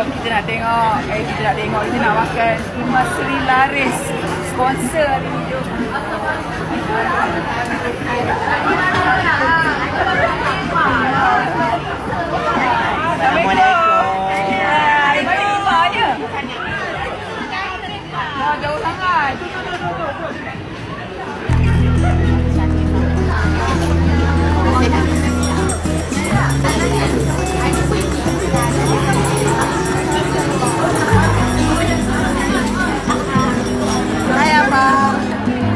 kita nak tengok. Kita nak makan Imas Sri Laris. Sponsor hari ni. Jom. Assalamualaikum. Mana Imahnya? Jauh sangat. Hai abang.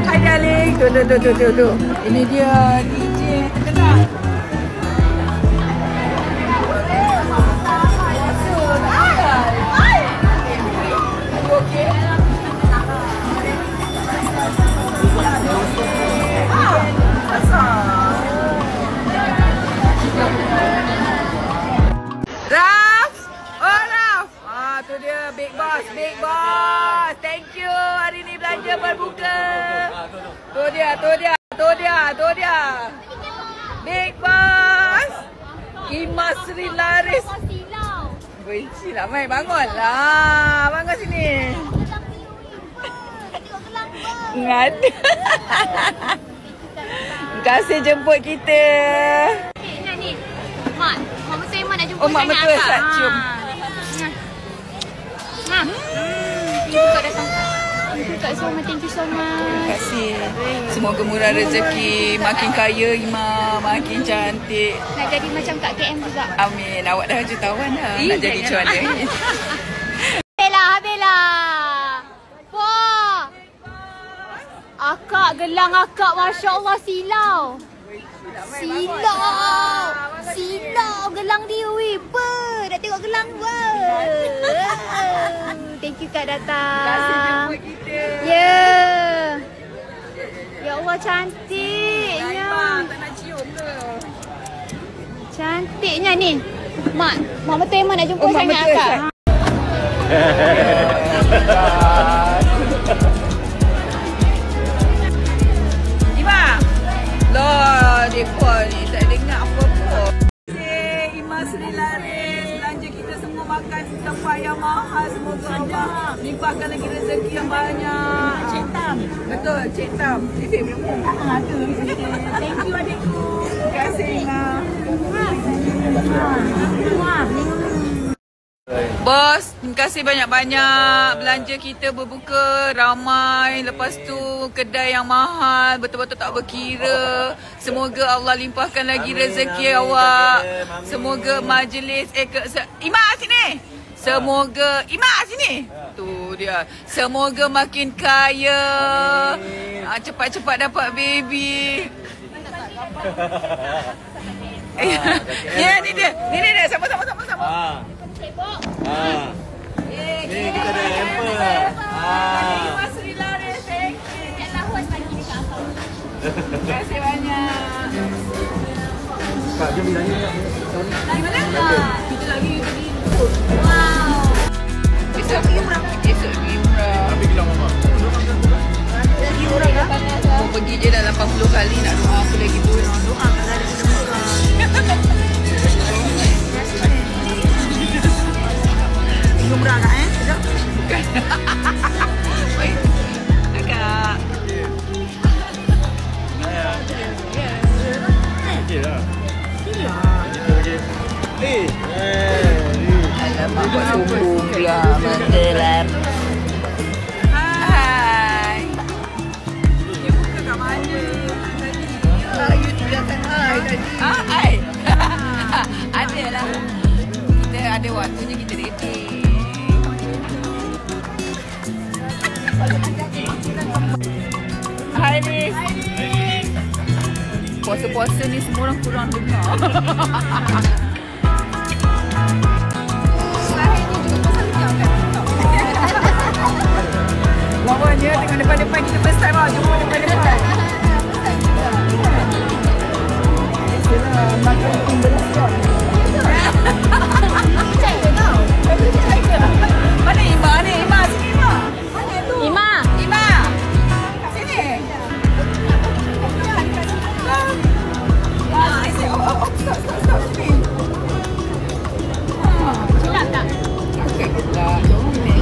Hai darling. Tu. Ini dia DJ terkenal. Big Boss. Thank you. Hari ni belanja berbuka. Tu dia. Big Boss. Imas Sri Laris. Benci lah Mai. Bangunlah. Bangun sini. Ngada. Terima kasih jemput kita. Mak betul Iman nak jumpa Mak betul Sat cium. Kak datang. Kak Soma, thank you so much. Terima kasih. Semoga murah rezeki, makin kaya Ima, makin cantik. Nak jadi macam Kak KM juga. Amin. Awak dah jutawan dah. Nak jadi macam mana? Bella. Po. Akak gelang akak, Masya Allah, silau. Silau gelang dia, weh. Dah tengok gelang Thank you Kak datang. Terima kasih jemput kita. Ya Allah, cantiknya. Tak nak cium ke? Cantiknya ni. Mak betul Iman nak jumpa sangat akak. Ima. Loh, depa ni tak dengar apa-apa. Imas Sri Laris, belanja kita semua makan tempat yang mahal. Semoga Allah limpahkan lagi rezeki yang banyak. Cik Tam. Betul, Cik Tam. Cik belum. Ada. Thank you adikku. Terima kasih Ima. Bos, terima kasih banyak-banyak. Belanja kita berbuka ramai. Lepas tu kedai yang mahal, betul-betul tak berkira. Semoga Allah limpahkan lagi rezeki awak. Semoga majlis Ima sini. Semoga Ima sini. Tu dia. Semoga makin kaya. Cepat-cepat dapat baby. Ya, ni dia. Sama. Ni kita ada hamper. Imas Sri Laris, thank you. Terima kasih banyak. Kak, jom nyanyi. Lagi mana? Kita lagi pergi. Wow. Besok pergi murah. Habis gelang mama. Lagi murah kan? Mau pergi je dah 80 kali nak doa. Aku lagi pun doa. Kalau ada murah. Murah kan Sekejap. Bukan. Baik. Agak. Okey lah. Alamak, buat sombong pula. Mendelam. Hai. Dia buka kat mana tadi? You tinggalkan I tadi. I? Adalah. Kita ada waktunya kita dating. Hai Nis. Puasa-puasa ni semua orang kurang dengar. Bawanya tengok depan-depan kita first time lah. Jumpa depan-depan. Biasalah makan timbel skor. Mana Ima ni? Ima sini Ima. Mana tu? Ima. Sini. Stop sini. Sedap tak? Comel pula. Comel.